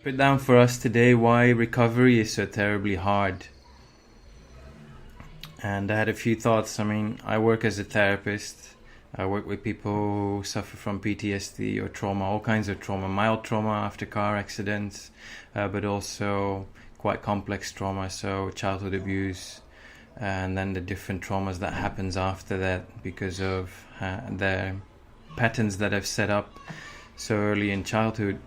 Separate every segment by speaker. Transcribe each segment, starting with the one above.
Speaker 1: it down for us today why recovery is so terribly hard. And I had a few thoughts. I mean, I work as a therapist. I work with people who suffer from PTSD or trauma, all kinds of trauma, mild trauma after car accidents, but also quite complex trauma, so childhood abuse, and then the different traumas that happens after that because of the patterns that have set up so early in childhood.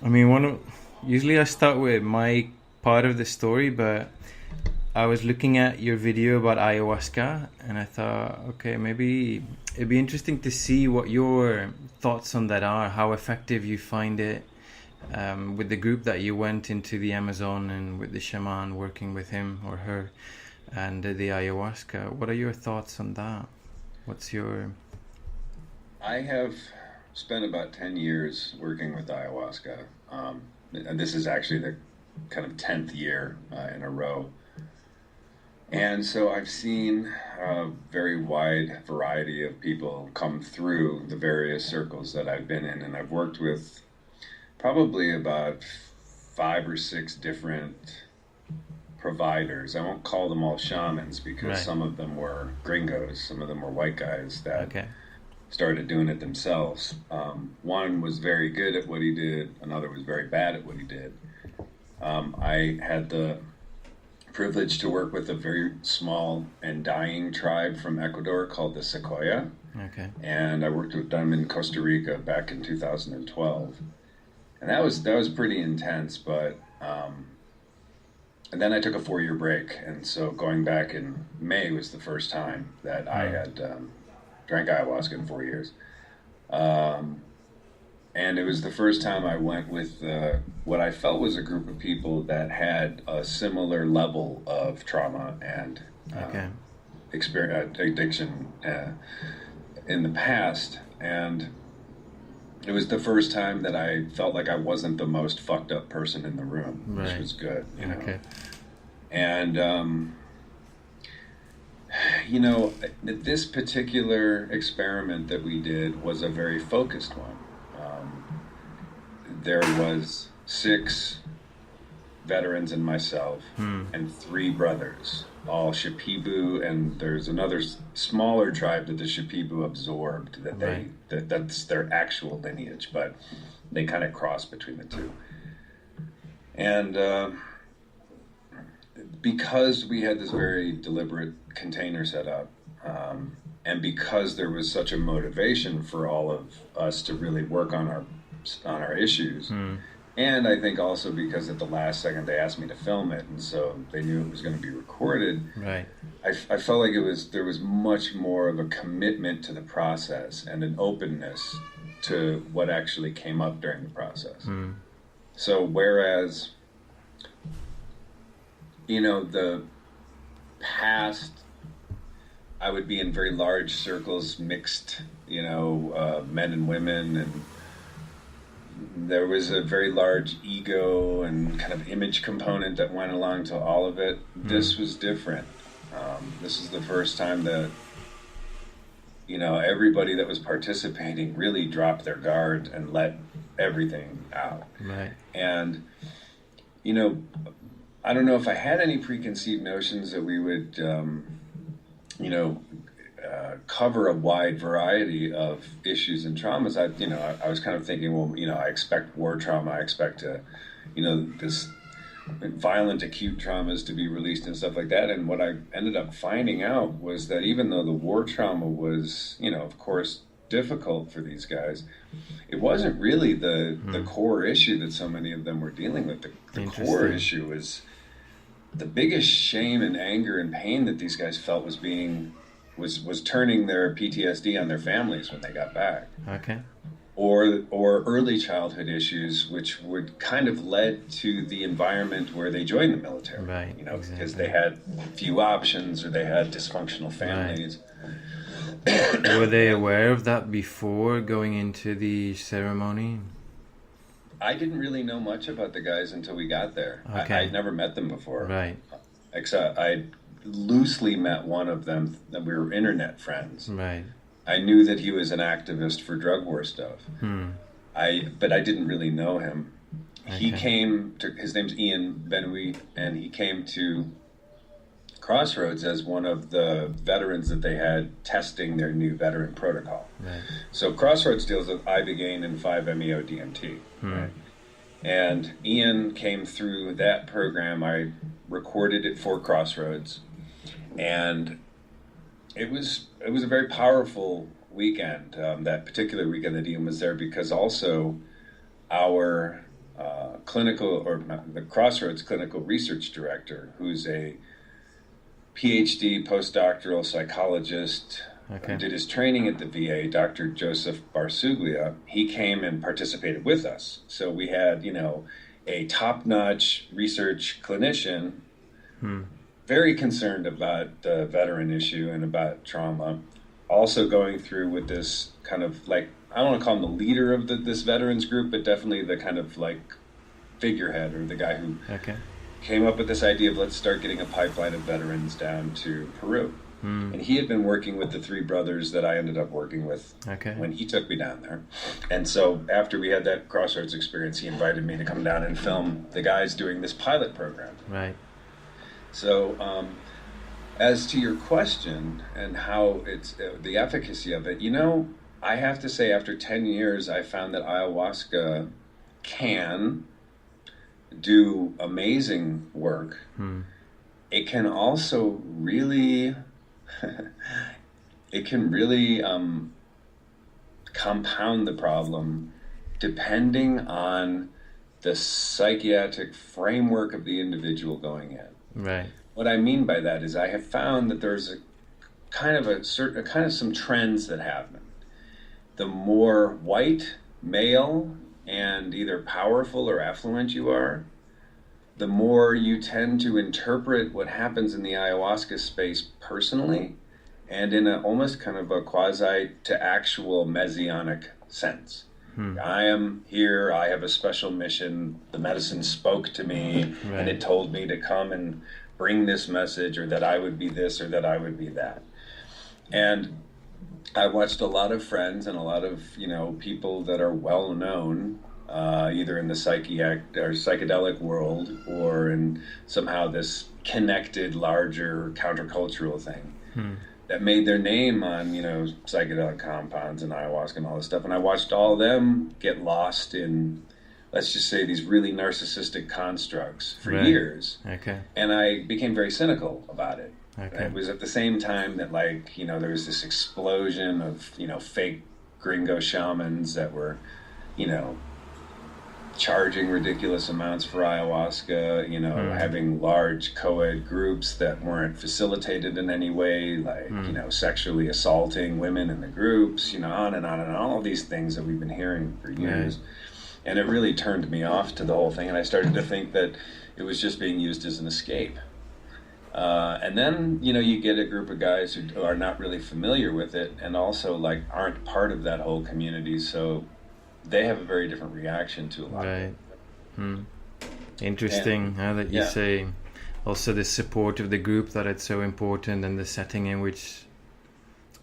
Speaker 1: I mean, usually I start with my part of the story, but I was looking at your video about ayahuasca and I thought, okay, maybe it'd be interesting to see what your thoughts on that are, how effective you find it with the group that you went into the Amazon and with the shaman, working with him or her, and the ayahuasca. What are your thoughts on that?
Speaker 2: I have spent about 10 years working with ayahuasca, and this is actually the kind of 10th year in a row. And so I've seen a very wide variety of people come through the various circles that I've been in, and I've worked with probably about 5 or 6 different providers. I won't call them all shamans because some of them were gringos, some of them were white guys that started doing it themselves. One was very good at what he did, another was very bad at what he did. I had the privilege to work with a very small and dying tribe from Ecuador called the Sequoia. And I worked with them in Costa Rica back in 2012. And that was pretty intense, but and then I took a 4-year break, and so going back in May was the first time that I had drank ayahuasca in 4 years. And it was the first time I went with what I felt was a group of people that had a similar level of trauma and addiction in the past. And it was the first time that I felt like I wasn't the most fucked up person in the room, which was good, you know. And, you know, this particular experiment that we did was a very focused one. There was 6 veterans and myself and 3 brothers, all Shipibo, and there's another smaller tribe that the Shipibo absorbed that's their actual lineage, but they kind of cross between the two. And because we had this very deliberate container set up, and because there was such a motivation for all of us to really work on our issues, and I think also because at the last second they asked me to film it, and so they knew it was going to be recorded. I felt like there was much more of a commitment to the process and an openness to what actually came up during the process. So whereas, you know, the past, I would be in very large circles, mixed, you know, men and women, and there was a very large ego and kind of image component that went along to all of it. This was different. This is the first time that, you know, everybody that was participating really dropped their guard and let everything out. And, you know, I don't know if I had any preconceived notions that we would, you know, cover a wide variety of issues and traumas. I was kind of thinking, well, you know, I expect war trauma, I expect you know, this violent acute traumas to be released and stuff like that. And what I ended up finding out was that even though the war trauma was, you know, of course, difficult for these guys, it wasn't really the core issue that so many of them were dealing with. The core issue is the biggest shame and anger and pain that these guys felt was turning their PTSD on their families when they got back. Or early childhood issues, which would kind of led to the environment where they joined the military. You know, because they had few options or they had dysfunctional families.
Speaker 1: Were they aware of that before going into the ceremony?
Speaker 2: I didn't really know much about the guys until we got there. I'd never met them before. Except I loosely met one of them, that we were internet friends. I knew that he was an activist for drug war stuff. but I didn't really know him. He
Speaker 1: Okay.
Speaker 2: came to, his name's Ian Benoit, and he came to Crossroads as one of the veterans that they had testing their new veteran protocol.
Speaker 1: Right.
Speaker 2: So Crossroads deals with ibogaine and 5-MeO-DMT. Right? And Ian came through that program. I recorded it for Crossroads, and it was a very powerful weekend. That particular weekend that Ian was there, because also our clinical, or not, the Crossroads clinical research director, who's a PhD postdoctoral psychologist,
Speaker 1: Okay.
Speaker 2: did his training at the VA, Dr. Joseph Barsuglia. He came and participated with us. So we had, a top-notch research clinician, very concerned about the veteran issue and about trauma, also going through with this kind of like, I don't want to call him the leader of this veterans group, but definitely the kind of like figurehead, or the guy who came up with this idea of let's start getting a pipeline of veterans down to Peru. And he had been working with the three brothers that I ended up working with when he took me down there. And so after we had that Crossroads experience, he invited me to come down and film the guys doing this pilot program.
Speaker 1: Right.
Speaker 2: So as to your question and how it's the efficacy of it, I have to say after 10 years, I found that ayahuasca can do amazing work. It can also really compound the problem depending on the psychiatric framework of the individual going in.
Speaker 1: Right.
Speaker 2: What I mean by that is I have found that there's a kind of some trends that happen. The more white, male, and either powerful or affluent you are, the more you tend to interpret what happens in the ayahuasca space personally, and in almost kind of a quasi to actual messianic sense. I am here, I have a special mission, the medicine spoke to me, and it told me to come and bring this message, or that I would be this, or that I would be that. And I watched a lot of friends and a lot of, people that are well known, either in the psychedelic world, or in somehow this connected, larger countercultural thing, that made their name on, psychedelic compounds and ayahuasca and all this stuff. And I watched all of them get lost in, let's just say, these really narcissistic constructs for years.
Speaker 1: Okay.
Speaker 2: And I became very cynical about it.
Speaker 1: Okay.
Speaker 2: It was at the same time that, there was this explosion of, fake gringo shamans that were, charging ridiculous amounts for ayahuasca, having large co-ed groups that weren't facilitated in any way, sexually assaulting women in the groups, on and on and on, all these things that we've been hearing for years. And it really turned me off to the whole thing, and I started to think that it was just being used as an escape. And then, you get a group of guys who are not really familiar with it, and also aren't part of that whole community, so they have a very different reaction to a lot of it.
Speaker 1: Interesting that you say also the support of the group, that it's so important, and the setting in which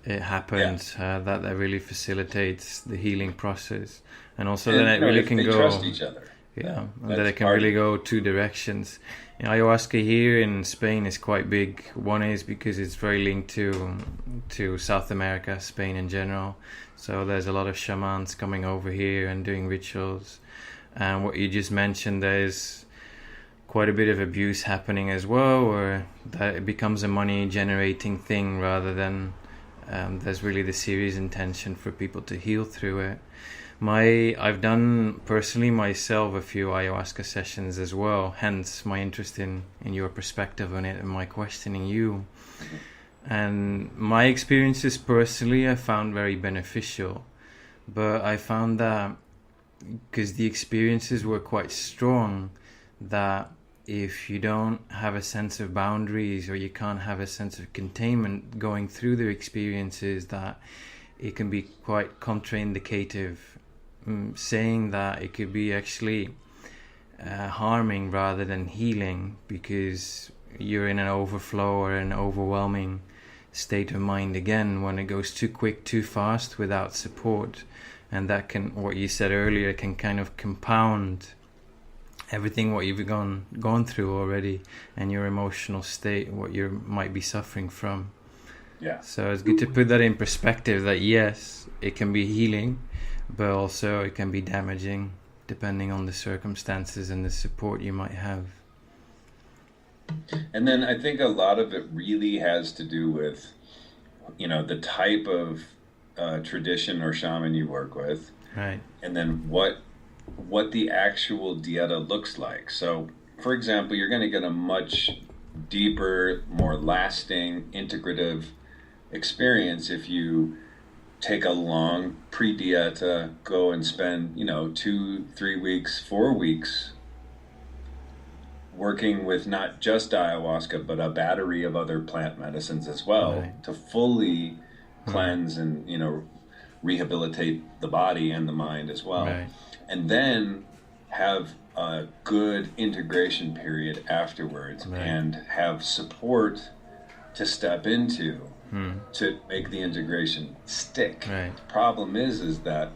Speaker 1: it happens, that really facilitates the healing process. And also then it really can
Speaker 2: they
Speaker 1: go...
Speaker 2: trust each other.
Speaker 1: Yeah, and that it can really go two directions. Ayahuasca here in Spain is quite big. One is because it's very linked to South America, Spain in general. So there's a lot of shamans coming over here and doing rituals. And what you just mentioned, there's quite a bit of abuse happening as well, or that it becomes a money generating thing rather than there's really the serious intention for people to heal through it. I've done personally myself a few ayahuasca sessions as well, hence my interest in your perspective on it and my questioning you. And my experiences personally I found very beneficial, but I found that because the experiences were quite strong, that if you don't have a sense of boundaries, or you can't have a sense of containment going through the experiences, that it can be quite contraindicative, saying that it could be actually harming rather than healing, because you're in an overflow or an overwhelming state of mind again when it goes too quick, too fast without support. And that can, what you said earlier, can kind of compound everything what you've gone through already, and your emotional state, what you might be suffering from.
Speaker 2: Yeah.
Speaker 1: So it's good to put that in perspective, that yes, it can be healing, but also it can be damaging depending on the circumstances and the support you might have.
Speaker 2: And then I think a lot of it really has to do with, the type of tradition or shaman you work with,
Speaker 1: Right.
Speaker 2: and then what the actual dieta looks like. So, for example, you're going to get a much deeper, more lasting, integrative experience if you take a long pre-dieta, go and spend 2, 3 weeks, 4 weeks working with not just ayahuasca but a battery of other plant medicines as well,
Speaker 1: right,
Speaker 2: to fully cleanse and rehabilitate the body and the mind as well.
Speaker 1: Right.
Speaker 2: And then have a good integration period afterwards,
Speaker 1: Right.
Speaker 2: and have support to step into to make the integration stick.
Speaker 1: Right.
Speaker 2: The problem is that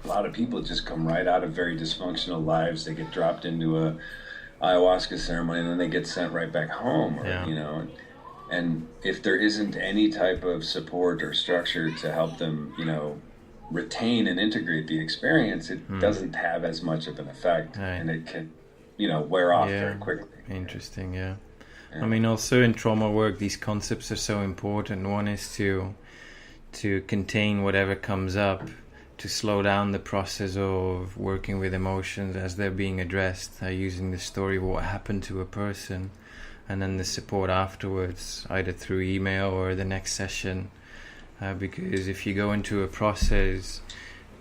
Speaker 2: a lot of people just come right out of very dysfunctional lives. They get dropped into a ayahuasca ceremony and then they get sent right back home, or and if there isn't any type of support or structure to help them retain and integrate the experience, it doesn't have as much of an effect,
Speaker 1: Right.
Speaker 2: and it can wear off very quickly.
Speaker 1: Interesting. I mean, also in trauma work, these concepts are so important. One is to contain whatever comes up, to slow down the process of working with emotions as they're being addressed, using the story of what happened to a person, and then the support afterwards, either through email or the next session. Because if you go into a process,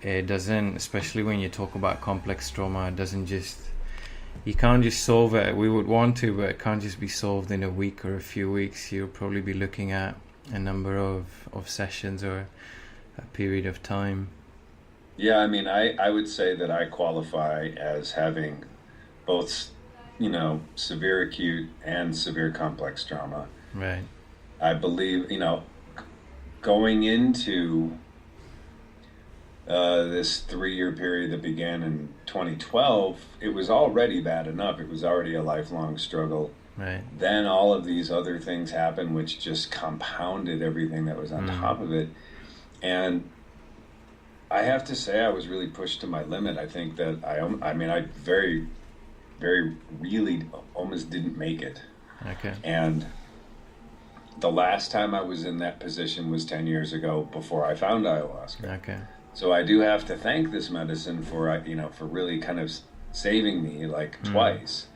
Speaker 1: it doesn't, especially when you talk about complex trauma, it doesn't just, you can't just solve it. We would want to, but it can't just be solved in a week or a few weeks. You'll probably be looking at a number of sessions or a period of time.
Speaker 2: Yeah, I mean, I would say that I qualify as having both, severe acute and severe complex trauma.
Speaker 1: Right.
Speaker 2: I believe, going into this 3-year period that began in 2012, it was already bad enough. It was already a lifelong struggle.
Speaker 1: Right.
Speaker 2: Then all of these other things happened, which just compounded everything that was on top of it. And I have to say, I was really pushed to my limit. I think that I very, very, really almost didn't make it.
Speaker 1: Okay.
Speaker 2: And the last time I was in that position was 10 years ago, before I found ayahuasca.
Speaker 1: Okay.
Speaker 2: So I do have to thank this medicine for really kind of saving me twice.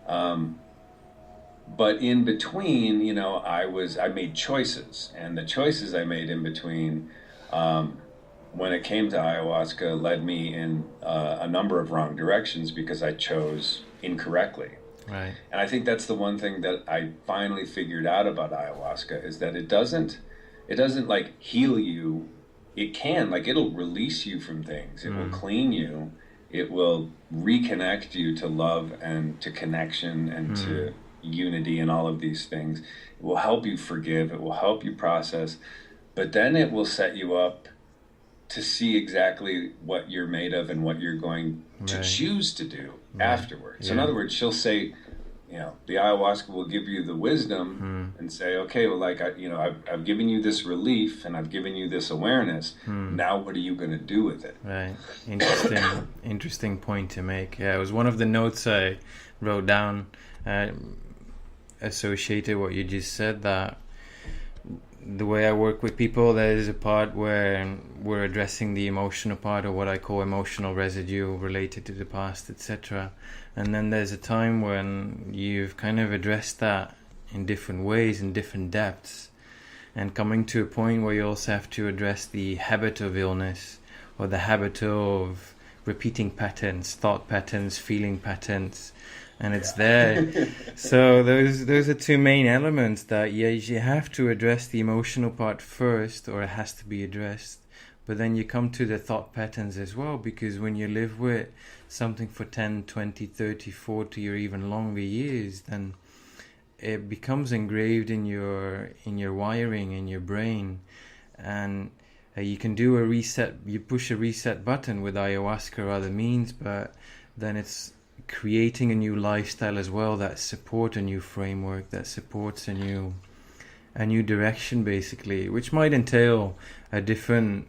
Speaker 2: But in between, I made choices, and the choices I made in between, when it came to ayahuasca, led me in a number of wrong directions because I chose incorrectly.
Speaker 1: Right.
Speaker 2: And I think that's the one thing that I finally figured out about ayahuasca, is that it doesn't heal you. It can, it'll release you from things. It will clean you. It will reconnect you to love and to connection and to unity and all of these things. It will help you forgive. It will help you process. But then it will set you up to see exactly what you're made of and what you're going to choose to do afterwards. So in other words, she'll say, the ayahuasca will give you the wisdom and say, okay, well, I've given you this relief and I've given you this awareness. Now what are you going to do with it?
Speaker 1: Right. Interesting point to make. Yeah, it was one of the notes I wrote down, associated what you just said, that the way I work with people, there is a part where we're addressing the emotional part, or what I call emotional residue related to the past, etc. And then there's a time when you've kind of addressed that in different ways, in different depths, and coming to a point where you also have to address the habit of illness, or the habit of repeating patterns, thought patterns, feeling patterns, and it's there. So those are two main elements that you have to address the emotional part first, or it has to be addressed. But then you come to the thought patterns as well, because when you live with something for 10, 20, 30, 40 or even longer years, then it becomes engraved in your wiring, in your brain, and you can do a reset. You push a reset button with ayahuasca or other means, but then it's creating a new lifestyle as well that supports a new framework, that supports a new direction, basically, which might entail a different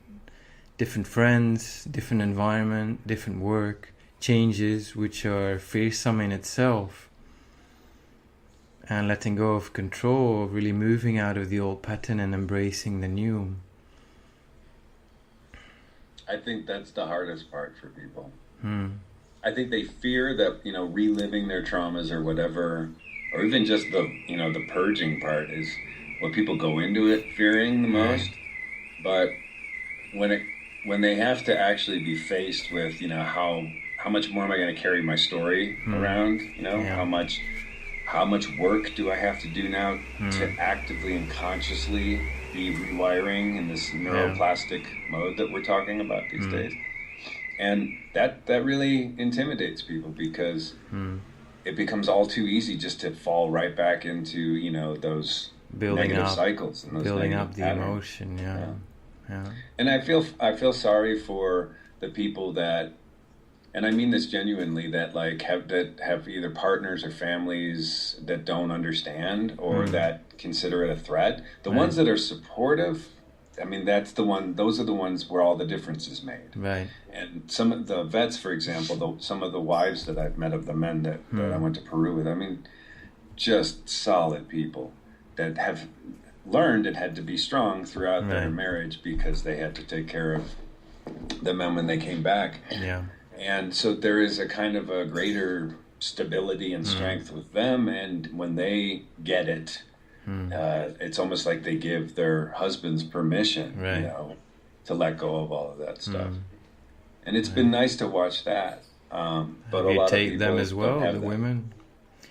Speaker 1: friends, different environment, different work, changes which are fearsome in itself, and letting go of control, really moving out of the old pattern and embracing the new.
Speaker 2: I think that's the hardest part for people. I think they fear that, reliving their traumas or whatever, or even just the purging part is what people go into it fearing the most. But when they have to actually be faced with, how much more am I going to carry my story around, how much work do I have to do now to actively and consciously be rewiring in this neuroplastic mode that we're talking about these days. And that really intimidates people, because it becomes all too easy just to fall right back into, those negative cycles and those
Speaker 1: building up the
Speaker 2: patterns.
Speaker 1: Emotion. Yeah.
Speaker 2: And I feel sorry for the people that, and I mean this genuinely, that have either partners or families that don't understand or that consider it a threat. The ones that are supportive, I mean, those are the ones where all the difference is made.
Speaker 1: Right.
Speaker 2: And some of the vets, for example, some of the wives that I've met of the men that I went to Peru with, I mean, just solid people that have learned and had to be strong throughout their marriage, because they had to take care of the men when they came back.
Speaker 1: Yeah.
Speaker 2: And so there is a kind of a greater stability and strength with them, and when they get it, it's almost like they give their husbands permission, to let go of all of that stuff. And it's been nice to watch that. But
Speaker 1: have
Speaker 2: a
Speaker 1: you
Speaker 2: lot
Speaker 1: taped
Speaker 2: of
Speaker 1: them
Speaker 2: people
Speaker 1: as well,
Speaker 2: don't have
Speaker 1: the
Speaker 2: that.
Speaker 1: women?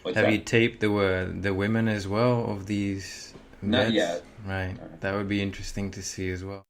Speaker 2: What's
Speaker 1: have
Speaker 2: that?
Speaker 1: you taped the women as well of these
Speaker 2: Not
Speaker 1: vets?
Speaker 2: yet.
Speaker 1: Right. That would be interesting to see as well.